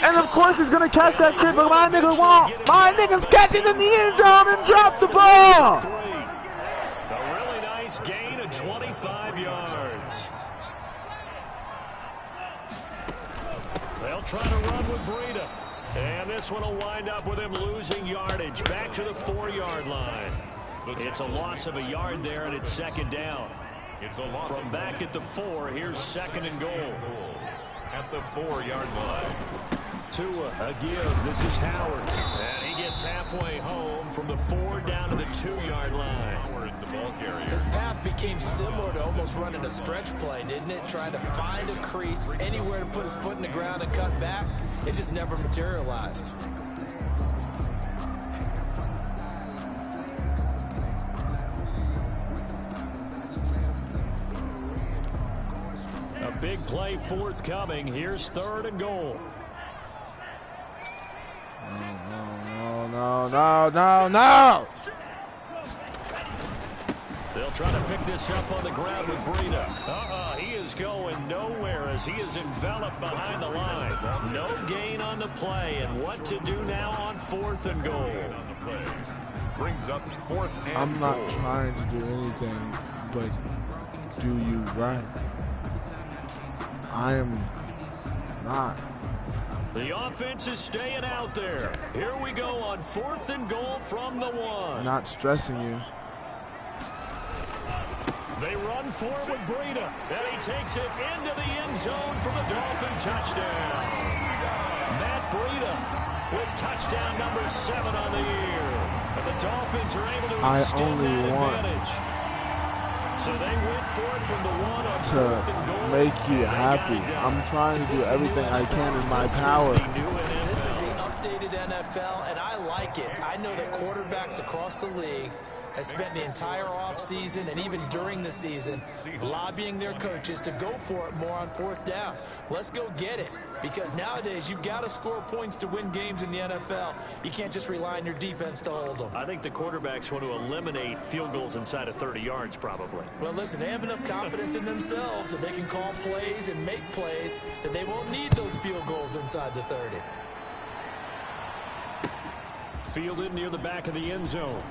And of course he's gonna catch that shit, but my nigga won't. My nigga's catching in the end zone and dropped the ball. A really nice gain of 25 yards. They'll try to run with Breida. And this one will wind up with him losing yardage back to the 4-yard line. It's a loss of a yard there, and it's second down. It's a loss from back at the 4. Here's second and goal. At the 4-yard line. Tua, a give. This is Howard. And he gets halfway home from the 4 down to the 2-yard line. Howard, the ball carrier. His path became similar to almost running a stretch play, didn't it? Trying to find a crease, anywhere to put his foot in the ground and cut back. It just never materialized. A big play forthcoming. Here's third and goal. No. They'll try to pick this up on the ground with Breida. He is going nowhere as he is enveloped behind the line. No gain on the play, and what to do now on fourth and goal. Brings up fourth and goal. I'm not trying to do anything but do you right. I am not. The offense is staying out there. Here we go on fourth and goal from the 1. Not stressing you. They run forward with Breida, and he takes it into the end zone for the Dolphin touchdown. Matt Breida with touchdown number 7 on the year. And the Dolphins are able to extend that advantage. So they went for it from the 1 on fourth and goal. To make you happy. I'm trying to do everything I can in my power. This is the updated NFL, and I like it. I know that quarterbacks across the league has spent the entire offseason and even during the season lobbying their coaches to go for it more on fourth down. Let's go get it. Because nowadays, you've got to score points to win games in the NFL. You can't just rely on your defense to hold them. I think the quarterbacks want to eliminate field goals inside of 30 yards, probably. Well, listen, they have enough confidence in themselves that they can call plays and make plays that they won't need those field goals inside the 30. Fielded near the back of the end zone.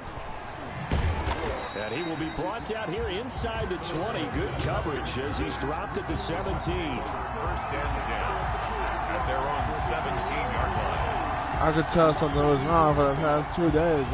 And he will be brought down here inside the 20. Good coverage as he's dropped at the 17. First and 10 at their own 17-yard line. I could tell something was wrong for the past 2 days.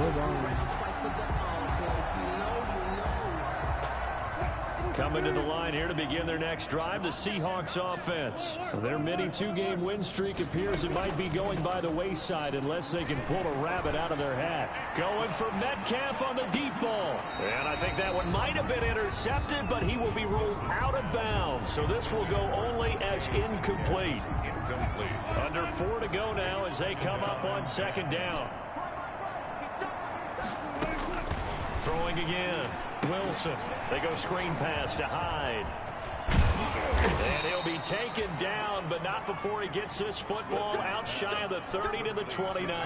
Coming to the line here to begin their next drive, the Seahawks offense. Their mini 2-game win streak appears it might be going by the wayside unless they can pull a rabbit out of their hat. Going for Metcalf on the deep ball. And I think that one might have been intercepted, but he will be ruled out of bounds. So this will go only as incomplete. Under 4 to go now as they come up on second down. Throwing again. Wilson. They go screen pass to Hyde. And he'll be taken down, but not before he gets this football out shy of the 30 to the 29.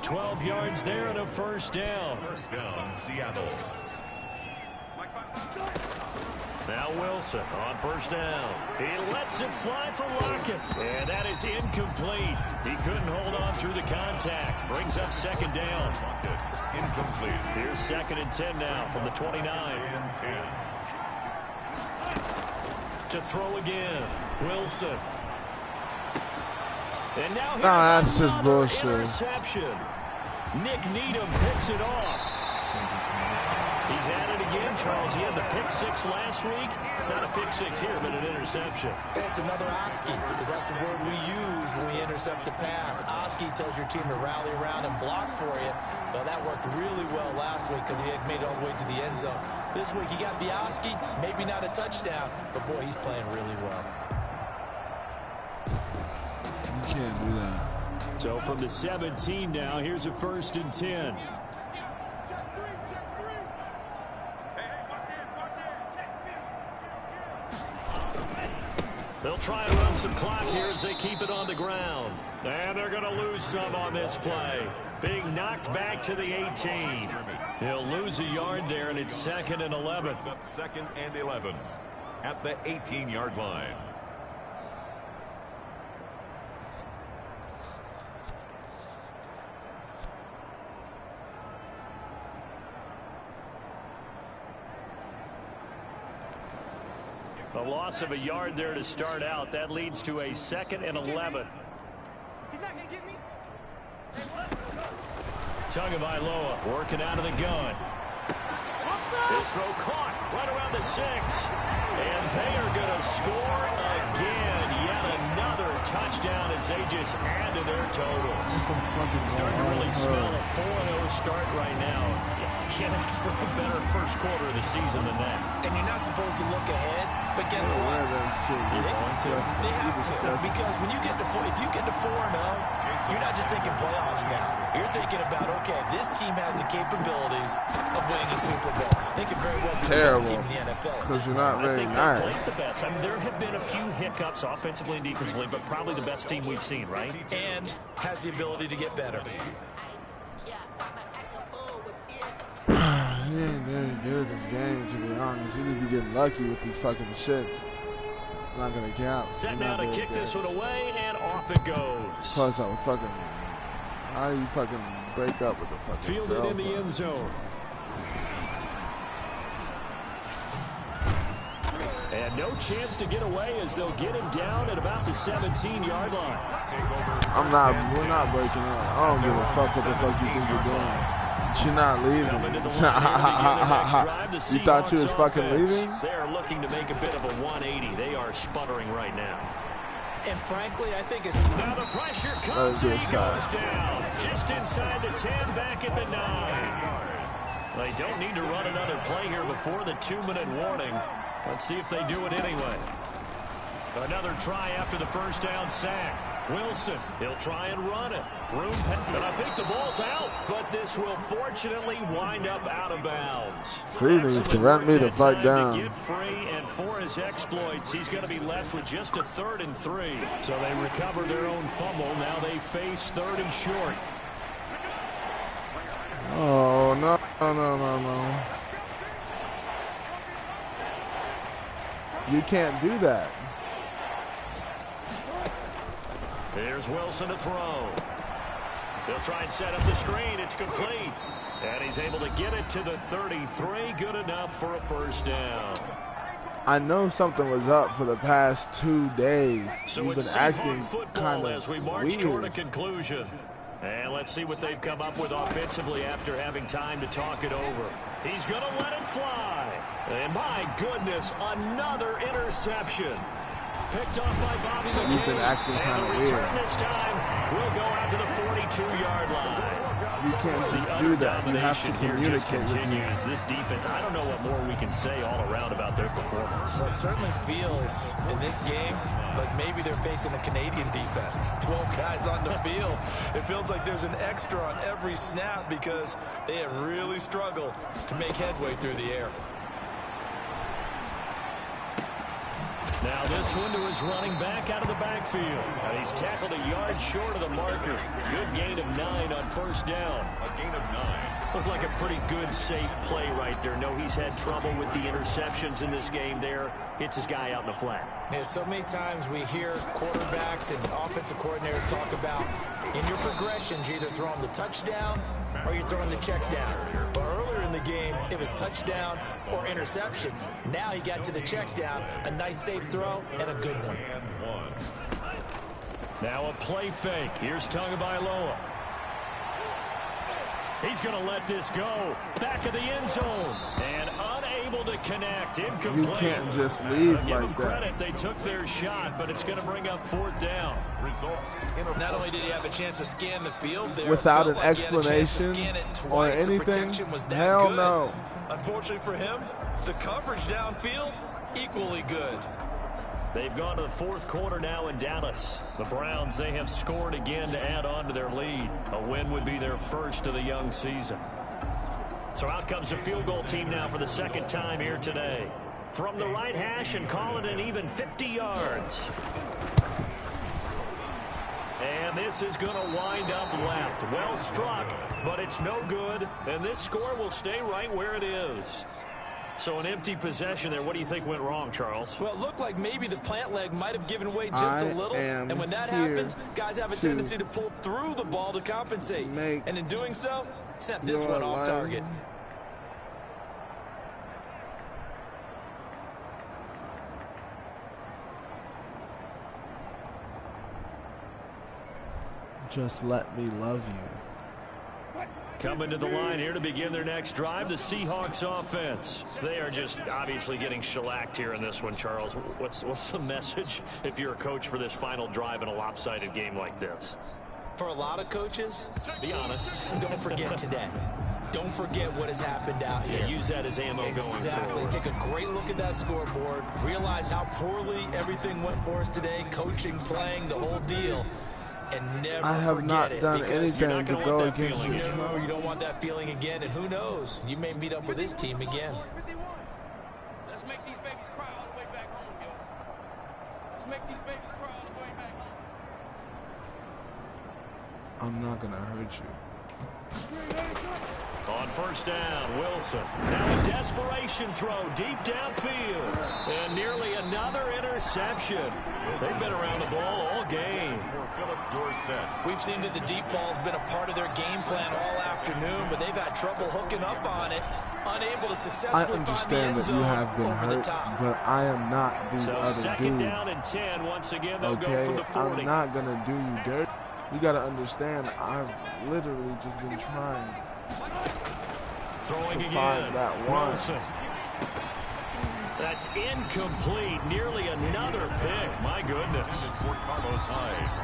12 yards there and a first down. First down, Seattle. Now Wilson on first down. He lets it fly for Lockett. And that is incomplete. He couldn't hold on through the contact. Brings up second down. Incomplete. Here's second and 10 now from the 29. And 10. To throw again. Wilson. And now here's that's just bullshit. Interception. Nick Needham picks it off. He's at it again, Charles. He had the pick 6 last week. Not a pick 6 here, but an interception. It's another Oski, because that's the word we use when we intercept the pass. Oski tells your team to rally around and block for you. But that worked really well last week because he had made it all the way to the end zone. This week he got the Oski, maybe not a touchdown, but boy, he's playing really well. You can't do that. So from the 17 now, here's a first and 10. They'll try and run some clock here as they keep it on the ground. And they're going to lose some on this play. Being knocked back to the 18. He'll lose a yard there, and it's second and 11. Second and 11. at the 18-yard line. The loss of a yard there to start out. That leads to a 2nd and 11. He's not going to get me. Tagovailoa working out of the gun. This throw caught right around the 6. And they are going to score again. Yet another touchdown as they just add to their totals. Starting to really smell a 4-0 start right now. Can't ask for a better first quarter of the season than that. And you're not supposed to look ahead, but guess what? They have to, because when you get to if you get to 4-0, you're not just thinking playoffs now. You're thinking about, okay, this team has the capabilities of winning a Super Bowl. They could very well be the best team in the NFL. Because you're not very nice. The best. I mean, there have been a few hiccups offensively and defensively, but probably the best team we've seen, right? And has the ability to get better. He ain't very good at this game, to be honest. You need to be getting lucky with these fucking shits. Not gonna count. Set now to kick this one away, and off it goes. Plus, I was fucking. How do you fucking break up with the fucking fielded in the end zone. And no chance to get away as they'll get him down at about the 17-yard line. We're not breaking up. I don't give a fuck what the fuck you think you're doing. You're not leaving. You thought you was fucking leaving? They're looking to make a bit of a 180. They are sputtering right now. And frankly, I think it's... Now the pressure comes and he goes down. Just inside the 10, back at the 9. They don't need to run another play here before the 2-minute warning. Let's see if they do it anyway. Another try after the first down sack. Wilson, he'll try and run it. And I think the ball's out, but this will fortunately wind up out of bounds. Freeman to run me the fuck down. To get free, and for his exploits, he's going to be left with just a 3rd and 3. So they recover their own fumble. Now they face 3rd and short. Oh, no. You can't do that. Here's Wilson to throw. He'll try and set up the screen. It's complete. And he's able to get it to the 33. Good enough for a first down. I know something was up for the past 2 days. So You've been it's acting football kind as we of march toward a weird. conclusion. And let's see what they've come up with offensively after having time to talk it over. He's going to let it fly. And my goodness, another interception. Picked off by Bobby McCain. You've been acting kind of weird. This time will go out to the 42-yard line. You can't just do that. You have to communicate with me. This defense, I don't know what more we can say all around about their performance. Well, it certainly feels in this game like maybe they're facing a Canadian defense. 12 guys on the field. It feels like there's an extra on every snap because they have really struggled to make headway through the air. Now this one to his running back out of the backfield. And he's tackled a yard short of the marker. Good gain of 9 on first down. A gain of 9. Looked like a pretty good, safe play right there. No, he's had trouble with the interceptions in this game there. Hits his guy out in the flat. Yeah, so many times we hear quarterbacks and offensive coordinators talk about in your progressions, you're either throwing the touchdown or you're throwing the check down. But earlier in the game, it was touchdown or interception. Now he got to the check down, a nice safe throw, and a good one. Now a play fake. Here's Tagovailoa. He's going to let this go. Back of the end zone. And unable to connect. Incomplete. You can't just leave like that. Credit, they took their shot, but it's going to bring up 4th down. Not only did he have a chance to scan the field there, without an explanation or anything, hell no. Unfortunately for him, the coverage downfield, equally good. They've gone to the 4th quarter now in Dallas. The Browns, they have scored again to add on to their lead. A win would be their first of the young season. So out comes the field goal team now for the 2nd time here today. From the right hash and call it an even 50 yards. And this is going to wind up left. Well struck, but it's no good. And this score will stay right where it is. So an empty possession there. What do you think went wrong, Charles? Well, it looked like maybe the plant leg might have given way just a little. And when that happens, guys have a tendency to pull through the ball to compensate. And in doing so, sent this one off target. Just let me love you. Coming to the line here to begin their next drive, the Seahawks offense. They are just obviously getting shellacked here in this one, Charles. What's the message if you're a coach for this final drive in a lopsided game like this? For a lot of coaches, be honest. Don't forget today. Don't forget what has happened out here. Yeah, use that as ammo going forward. Exactly. Take a great look at that scoreboard. Realize how poorly everything went for us today. Coaching, playing, the whole deal. And never I have not done anything to go against you. No, you don't want that feeling again. And who knows? You may meet up with this team again. Let's make these babies cry all the way back home, yo. Let's make these babies cry all the way back home. I'm not going to hurt you. On first down, Wilson. Now a desperation throw deep downfield. And nearly another interception. They've been around the ball all game. We've seen that the deep ball's been a part of their game plan all afternoon, but they've had trouble hooking up on it. Unable to successfully I understand that you have been hurt, but I am not these other dudes. Second down and 10. Once again, they'll go for the 40. I'm not going to do you dirt. You got to understand, I've literally just been trying Throwing to again. find that one. Wilson. That's incomplete. Nearly another pick. My goodness. You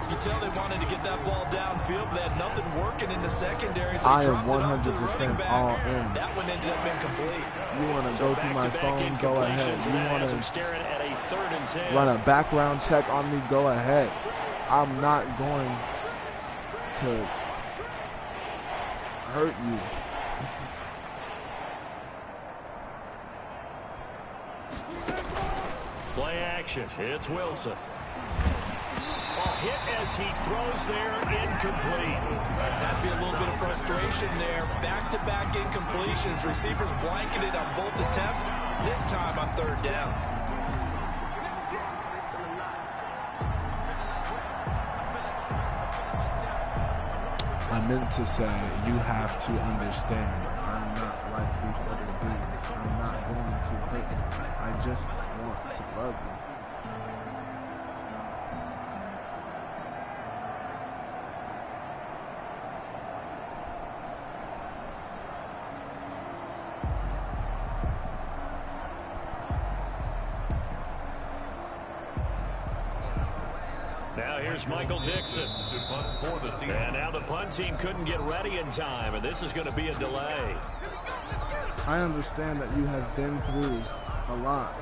can tell they wanted to get that ball downfield, but they had nothing working in the secondary. So I am 100% all in. That one ended up incomplete. You want to go through my phone? Go ahead. You want to staring at a 3rd and 10. Run a background check on me? Go ahead. I'm not going to hurt you. Play action. It's Wilson. Hit as he throws there, incomplete. Has to be a little bit of frustration there. Back-to-back incompletions. Receivers blanketed on both attempts. This time on 3rd down. I meant to say, you have to understand, I'm not like these other dudes. I'm not going to hurt you. I just want to love you. Now here's Michael Dixon. And now the punt team couldn't get ready in time, and this is going to be a delay. I understand that you have been through a lot,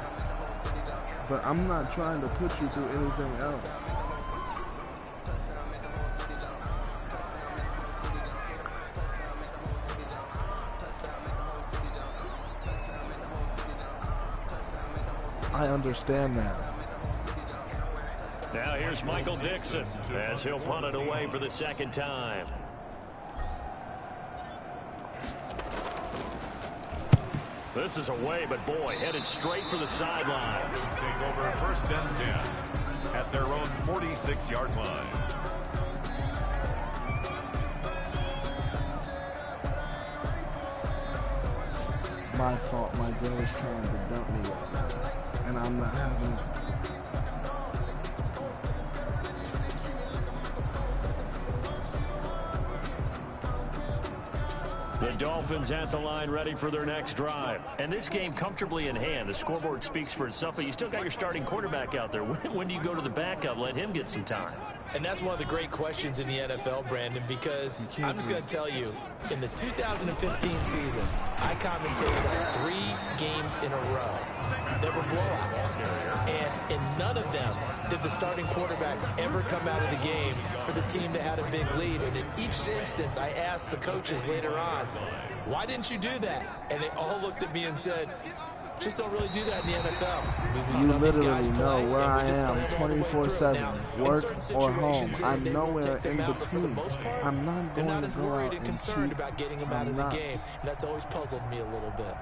but I'm not trying to put you through anything else. I understand that. Now here's Michael Dixon as he'll punt it away for the 2nd time. This is away, but boy, headed straight for the sidelines. Take over 1st and 10 at their own 46-yard line. My fault. My girl is trying to dump me right now, and I'm not having. The Dolphins at the line, ready for their next drive. And this game comfortably in hand. The scoreboard speaks for itself, but you still got your starting quarterback out there. When do you go to the backup? Let him get some time. And that's one of the great questions in the NFL, Brandon, because I'm just going to tell you, in the 2015 season, I commentated on 3 games in a row that were blowouts. And in none of them did the starting quarterback ever come out of the game for the team that had a big lead. And in each instance, I asked the coaches later on, why didn't you do that? And they all looked at me and said, just don't really do that in the NFL. You literally know where I am 24/7, work or home. I'm nowhere in between. I'm not going to go out and cheat. about getting him out of the game, and that's always puzzled me a little bit.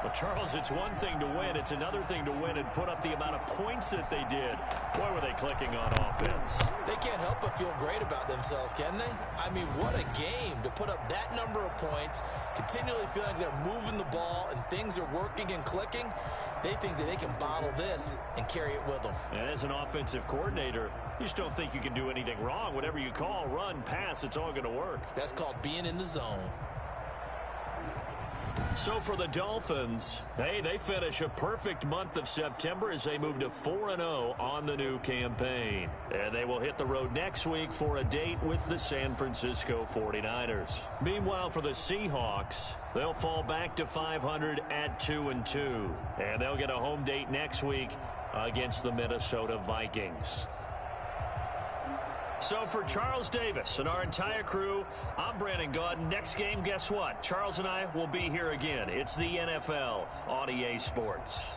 Well, Charles, it's one thing to win. It's another thing to win and put up the amount of points that they did. Boy, were they clicking on offense. They can't help but feel great about themselves, can they? I mean, what a game to put up that number of points, continually feeling like they're moving the ball and things are working and clicking. They think that they can bottle this and carry it with them. And as an offensive coordinator, you just don't think you can do anything wrong. Whatever you call, run, pass, it's all going to work. That's called being in the zone. So for the Dolphins, hey, they finish a perfect month of September as they move to 4-0 on the new campaign. And they will hit the road next week for a date with the San Francisco 49ers. Meanwhile, for the Seahawks, they'll fall back to 500 at 2-2. And they'll get a home date next week against the Minnesota Vikings. So for Charles Davis and our entire crew, I'm Brandon Gaudin. Next game, guess what? Charles and I will be here again. It's the NFL on EA Sports.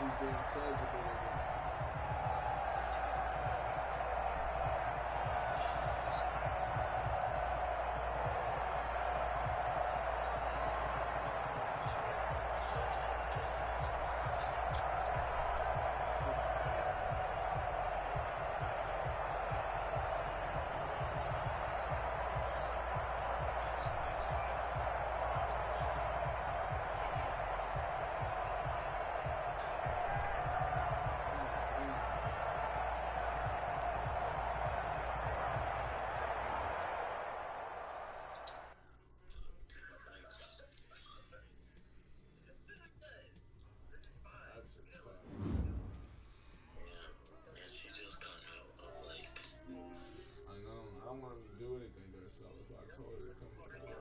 she's doing surgical with it. I know. I don't want to do anything to herself, so I told her to come.